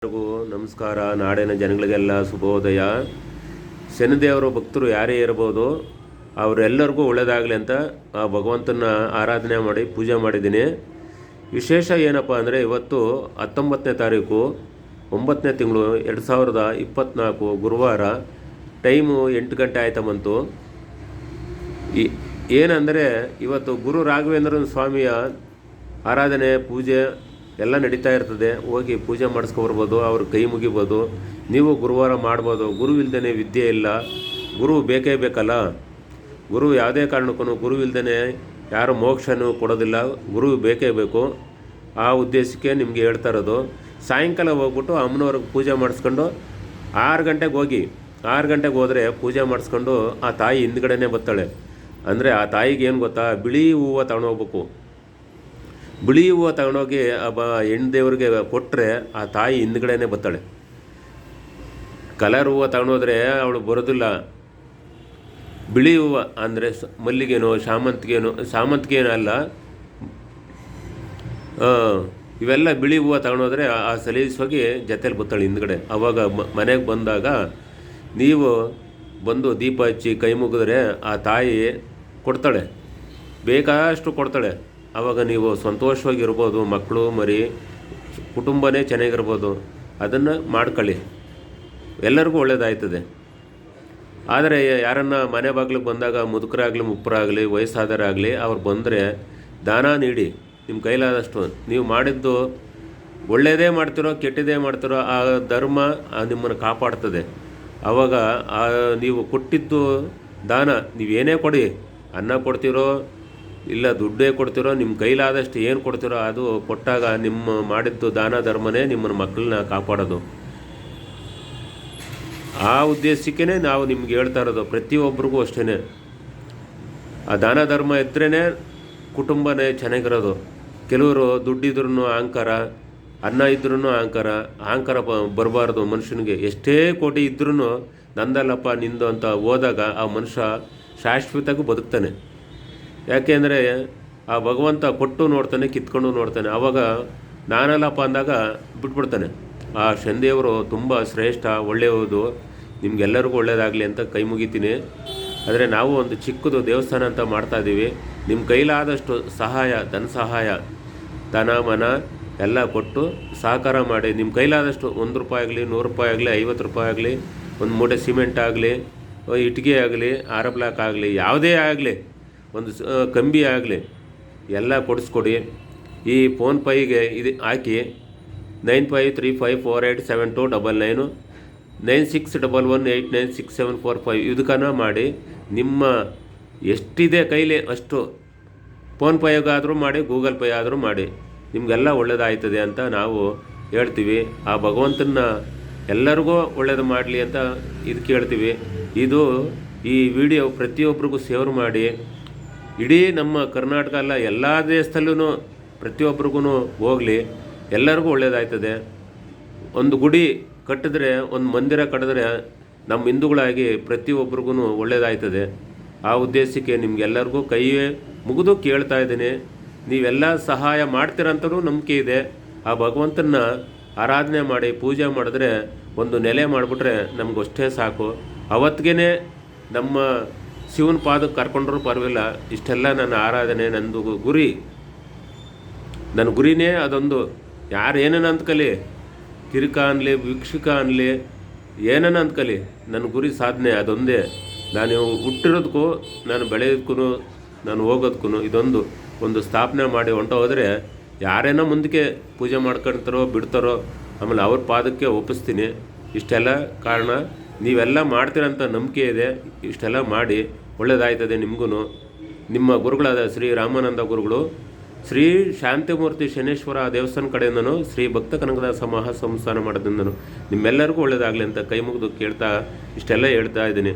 ಎಲ್ಲರಿಗೂ ನಮಸ್ಕಾರ. ನಾಡಿನ ಜನಗಳಿಗೆಲ್ಲ ಶುಭೋದಯ. ಶನಿದೇವರು ಭಕ್ತರು ಯಾರೇ ಇರ್ಬೋದು, ಅವರೆಲ್ಲರಿಗೂ ಒಳ್ಳೆಯದಾಗಲಿ ಅಂತ ಆ ಭಗವಂತನ ಆರಾಧನೆ ಮಾಡಿ ಪೂಜೆ ಮಾಡಿದ್ದೀನಿ. ವಿಶೇಷ ಏನಪ್ಪ ಅಂದರೆ, ಇವತ್ತು 19ನೇ ತಾರೀಕು 9ನೇ ತಿಂಗಳು 2024 ಗುರುವಾರ. ಟೈಮು 8 ಗಂಟೆ ಆಯ್ತಾ ಬಂತು. ಏನಂದರೆ, ಇವತ್ತು ಗುರು ರಾಘವೇಂದ್ರ ಸ್ವಾಮಿಯ ಆರಾಧನೆ ಪೂಜೆ ಎಲ್ಲ ನಡೀತಾ ಇರ್ತದೆ. ಹೋಗಿ ಪೂಜೆ ಮಾಡಿಸ್ಕೊಬರ್ಬೋದು, ಅವ್ರ ಕೈ ಮುಗಿಬೋದು. ನೀವು ಗುರುವಾರ ಮಾಡ್ಬೋದು. ಗುರು ಇಲ್ದೇ ವಿದ್ಯೆ ಇಲ್ಲ. ಗುರು ಬೇಕೇ ಬೇಕಲ್ಲ. ಗುರು ಯಾವುದೇ ಕಾರಣಕ್ಕೂ ಗುರು ಇಲ್ದೇ ಯಾರು ಮೋಕ್ಷನೂ ಕೊಡೋದಿಲ್ಲ. ಗುರು ಬೇಕೇ ಬೇಕು. ಆ ಉದ್ದೇಶಕ್ಕೆ ನಿಮಗೆ ಹೇಳ್ತಾ ಇರೋದು. ಸಾಯಂಕಾಲ ಹೋಗ್ಬಿಟ್ಟು ಅಮ್ಮನವ್ರಿಗೆ ಪೂಜೆ ಮಾಡಿಸ್ಕೊಂಡು 6 ಗಂಟೆಗೆ ಹೋಗಿ, 6 ಗಂಟೆಗೆ ಹೋದರೆ ಪೂಜೆ ಮಾಡಿಸ್ಕೊಂಡು ಆ ತಾಯಿ ಹಿಂದ್ಗಡೆನೇ ಬರ್ತಾಳೆ. ಅಂದರೆ ಆ ತಾಯಿಗೆ ಏನು ಗೊತ್ತಾ, ಬಿಳಿ ಹೂವು ತಗೊಂಡೋಗ್ಬೇಕು. ಬಿಳಿ ಹೂವು ತಗೊಂಡೋಗಿ ಹೆಣ್ಣು ದೇವ್ರಿಗೆ ಕೊಟ್ಟರೆ ಆ ತಾಯಿ ಹಿಂದ್ಗಡೆನೇ ಬರ್ತಾಳೆ. ಕಲರ್ ಹೂವು ತಗೊಂಡೋದ್ರೆ ಅವಳು ಬರೋದಿಲ್ಲ. ಬಿಳಿ ಹೂವು ಅಂದರೆ ಮಲ್ಲಿಗೆನೋ ಶಾಮಂತಿಗೆನೋ ಅಲ್ಲ, ಇವೆಲ್ಲ ಬಿಳಿ ಹೂವು ತಗೊಂಡೋದ್ರೆ ಆ ಸಲೀಸೋಗಿ ಜೊತೆಲಿ ಬರ್ತಾಳೆ ಹಿಂದ್ಗಡೆ. ಆವಾಗ ಮನೆಗೆ ಬಂದಾಗ ನೀವು ಬಂದು ದೀಪ ಹಚ್ಚಿ ಕೈ ಮುಗಿದ್ರೆ ಆ ತಾಯಿ ಕೊಡ್ತಾಳೆ, ಬೇಕಾಷ್ಟು ಕೊಡ್ತಾಳೆ. ಆವಾಗ ನೀವು ಸಂತೋಷವಾಗಿರ್ಬೋದು. ಮಕ್ಕಳು ಮರಿ ಕುಟುಂಬನೇ ಚೆನ್ನಾಗಿರ್ಬೋದು. ಅದನ್ನು ಮಾಡ್ಕೊಳ್ಳಿ, ಎಲ್ಲರಿಗೂ ಒಳ್ಳೆಯದಾಯ್ತದೆ. ಆದರೆ ಯಾರನ್ನ ಮನೆ ಬಾಗಿಲಿಗೆ ಬಂದಾಗ ಮುದುಕರಾಗಲಿ ಮುಪ್ಪರಾಗಲಿ ವಯಸ್ಸಾದರಾಗಲಿ ಅವ್ರು ಬಂದರೆ ದಾನ ನೀಡಿ. ನಿಮ್ಮ ಕೈಲಾದಷ್ಟು ನೀವು ಮಾಡಿದ್ದು ಒಳ್ಳೆಯದೇ ಮಾಡ್ತಿರೋ ಕೆಟ್ಟದೇ ಮಾಡ್ತಿರೋ ಆ ಧರ್ಮ ನಿಮ್ಮನ್ನು ಕಾಪಾಡ್ತದೆ. ಆವಾಗ ನೀವು ಕೊಟ್ಟಿದ್ದು ದಾನ ನೀವೇನೇ ಕೊಡಿ, ಅನ್ನ ಕೊಡ್ತಿರೋ ಇಲ್ಲ ದುಡ್ಡೇ ಕೊಡ್ತಿರೋ, ನಿಮ್ಮ ಕೈಲಾದಷ್ಟು ಏನು ಕೊಡ್ತಿರೋ ಅದು ಕೊಟ್ಟಾಗ ನಿಮ್ಮ ಮಾಡಿದ್ದು ದಾನ ಧರ್ಮನೇ ನಿಮ್ಮನ್ನು ಮಕ್ಕಳನ್ನ ಕಾಪಾಡೋದು. ಆ ಉದ್ದೇಶಕ್ಕೇ ನಾವು ನಿಮ್ಗೆ ಹೇಳ್ತಾ ಇರೋದು. ಪ್ರತಿಯೊಬ್ಬರಿಗೂ ಅಷ್ಟೇ ಆ ದಾನ ಧರ್ಮ ಇದ್ರೇ ಕುಟುಂಬನೇ ಚೆನ್ನಾಗಿರೋದು. ಕೆಲವರು ದುಡ್ಡಿದ್ರೂ ಅಹಂಕಾರ, ಅನ್ನ ಇದ್ರೂ ಅಹಂಕಾರ ಬರಬಾರ್ದು ಮನುಷ್ಯನಿಗೆ. ಎಷ್ಟೇ ಕೋಟಿ ಇದ್ರೂ ನಂದಲ್ಲಪ್ಪ ನಿಂದು ಅಂತ ಹೋದಾಗ ಆ ಮನುಷ್ಯ ಶಾಶ್ವತಗೂ ಬದುಕ್ತಾನೆ. ಯಾಕೆಂದರೆ ಆ ಭಗವಂತ ಕೊಟ್ಟು ನೋಡ್ತಾನೆ, ಕಿತ್ಕೊಂಡು ನೋಡ್ತಾನೆ. ಆವಾಗ ನಾನಲ್ಲಪ್ಪ ಅಂದಾಗ ಬಿಟ್ಬಿಡ್ತಾನೆ. ಆ ಶನಿದೇವರು ತುಂಬ ಶ್ರೇಷ್ಠ, ಒಳ್ಳೆಯದು. ನಿಮಗೆಲ್ಲರಿಗೂ ಒಳ್ಳೆಯದಾಗಲಿ ಅಂತ ಕೈ ಮುಗಿತೀನಿ. ಆದರೆ ನಾವು ಒಂದು ಚಿಕ್ಕದು ದೇವಸ್ಥಾನ ಅಂತ ಮಾಡ್ತಾಯಿದ್ದೀವಿ. ನಿಮ್ಮ ಕೈಲಾದಷ್ಟು ಸಹಾಯ, ಧನ ಮನ ಎಲ್ಲ ಕೊಟ್ಟು ಸಹಕಾರ ಮಾಡಿ. ನಿಮ್ಮ ಕೈಲಾದಷ್ಟು 1 ರೂಪಾಯಿ ಆಗಲಿ, 100 ರೂಪಾಯಿ ಆಗಲಿ, 50 ರೂಪಾಯಿ ಆಗಲಿ, ಒಂದು ಮೂಟೆ ಸಿಮೆಂಟ್ ಆಗಲಿ, ಇಟ್ಟಿಗೆ ಆಗಲಿ, ಆರ ಬ್ಲಾಕ್ ಆಗಲಿ, ಯಾವುದೇ ಆಗಲಿ, ಒಂದು ಕಂಬಿ ಆಗಲಿ, ಎಲ್ಲ ಕೊಡಿಸ್ಕೊಡಿ. ಈ ಫೋನ್ಪೇಗೆ ಇದು ಹಾಕಿ 9535487299 9611896745 ಇದಕ್ಕನ ಮಾಡಿ. ನಿಮ್ಮ ಎಷ್ಟಿದೆ ಕೈಲಿ ಅಷ್ಟು ಫೋನ್ಪೇಗಾದರೂ ಮಾಡಿ, ಗೂಗಲ್ ಪೇ ಆದರೂ ಮಾಡಿ. ನಿಮಗೆಲ್ಲ ಒಳ್ಳೆಯದಾಯ್ತದೆ ಅಂತ ನಾವು ಹೇಳ್ತೀವಿ. ಆ ಭಗವಂತನ ಎಲ್ಲರಿಗೂ ಒಳ್ಳೆಯದು ಮಾಡಲಿ ಅಂತ ಇದಕ್ಕೆ ಹೇಳ್ತೀವಿ. ಈ ವಿಡಿಯೋ ಪ್ರತಿಯೊಬ್ಬರಿಗೂ ಶೇರ್ ಮಾಡಿ. ಇಡೀ ನಮ್ಮ ಕರ್ನಾಟಕ ಅಲ್ಲ, ಎಲ್ಲ ದೇಶದಲ್ಲೂ ಪ್ರತಿಯೊಬ್ಬರಿಗೂ ಹೋಗಲಿ. ಎಲ್ಲರಿಗೂ ಒಳ್ಳೆಯದಾಯ್ತದೆ. ಒಂದು ಗುಡಿ ಕಟ್ಟಿದ್ರೆ, ಒಂದು ಮಂದಿರ ಕಟ್ಟಿದ್ರೆ ನಮ್ಮ ಹಿಂದೂಗಳಾಗಿ ಪ್ರತಿಯೊಬ್ಬರಿಗೂ ಒಳ್ಳೆಯದಾಯ್ತದೆ. ಆ ಉದ್ದೇಶಕ್ಕೆ ನಿಮಗೆಲ್ಲರಿಗೂ ಕೈ ಮುಗಿದು ಕೇಳ್ತಾ ಇದ್ದೀನಿ. ನೀವೆಲ್ಲ ಸಹಾಯ ಮಾಡ್ತೀರಂತಲೂ ನಂಬಿಕೆ ಇದೆ. ಆ ಭಗವಂತನ ಆರಾಧನೆ ಮಾಡಿ ಪೂಜೆ ಮಾಡಿದ್ರೆ, ಒಂದು ನೆಲೆ ಮಾಡಿಬಿಟ್ರೆ ನಮಗಷ್ಟೇ ಸಾಕು. ಅವತ್ತಿಗೆ ನಮ್ಮ ಶಿವನ ಪಾದಕ್ಕೆ ಕರ್ಕೊಂಡ್ರೂ ಪರವಾಗಿಲ್ಲ. ಇಷ್ಟೆಲ್ಲ ನನ್ನ ಆರಾಧನೆ, ನಂದು ನನ್ನ ಗುರಿನೇ ಅದೊಂದು. ಯಾರು ಏನೇನು ಅಂದ್ಕಲಿ, ಕಿರಿಕ ಅನ್ನಲಿ ವೀಕ್ಷಕ ಅನ್ನಲಿ, ಏನೇನು ಅಂದ್ಕಲಿ, ನನ್ನ ಗುರಿ ಸಾಧನೆ ಅದೊಂದೇ. ನಾನು ಹುಟ್ಟಿರೋದಕ್ಕೂ, ನಾನು ಬೆಳೆಯೋದಕ್ಕೂ, ನಾನು ಹೋಗೋದಕ್ಕೂ ಒಂದು ಸ್ಥಾಪನೆ ಮಾಡಿ ಹೊಂಟೋದ್ರೆ ಯಾರೇನೋ ಮುಂದಕ್ಕೆ ಪೂಜೆ ಮಾಡ್ಕೊಳ್ತಾರೋ ಬಿಡ್ತಾರೋ, ಆಮೇಲೆ ಅವ್ರ ಪಾದಕ್ಕೆ ಒಪ್ಪಿಸ್ತೀನಿ. ಇಷ್ಟೆಲ್ಲ ಕಾರಣ ನೀವೆಲ್ಲ ಮಾಡ್ತೀರಂತ ನಂಬಿಕೆ ಇದೆ. ಇಷ್ಟೆಲ್ಲ ಮಾಡಿ ಒಳ್ಳೆಯದಾಯ್ತದೆ ನಿಮಗೂ. ನಿಮ್ಮ ಗುರುಗಳಾದ ಶ್ರೀ ರಾಮಾನಂದ ಗುರುಗಳು, ಶ್ರೀ ಶಾಂತಿಮೂರ್ತಿ ಶನೇಶ್ವರ ದೇವಸ್ಥಾನ ಕಡೆಯಿಂದನೂ, ಶ್ರೀ ಭಕ್ತ ಕನಕದಾಸ ಮಹಾಸಂಸ್ಥಾನ ಮಾಡೋದ್ರಿಂದನೂ ನಿಮ್ಮೆಲ್ಲರಿಗೂ ಒಳ್ಳೆಯದಾಗಲಿ ಅಂತ ಕೈ ಮುಗಿದು ಕೇಳ್ತಾ ಇಷ್ಟೆಲ್ಲ ಹೇಳ್ತಾ ಇದ್ದೀನಿ.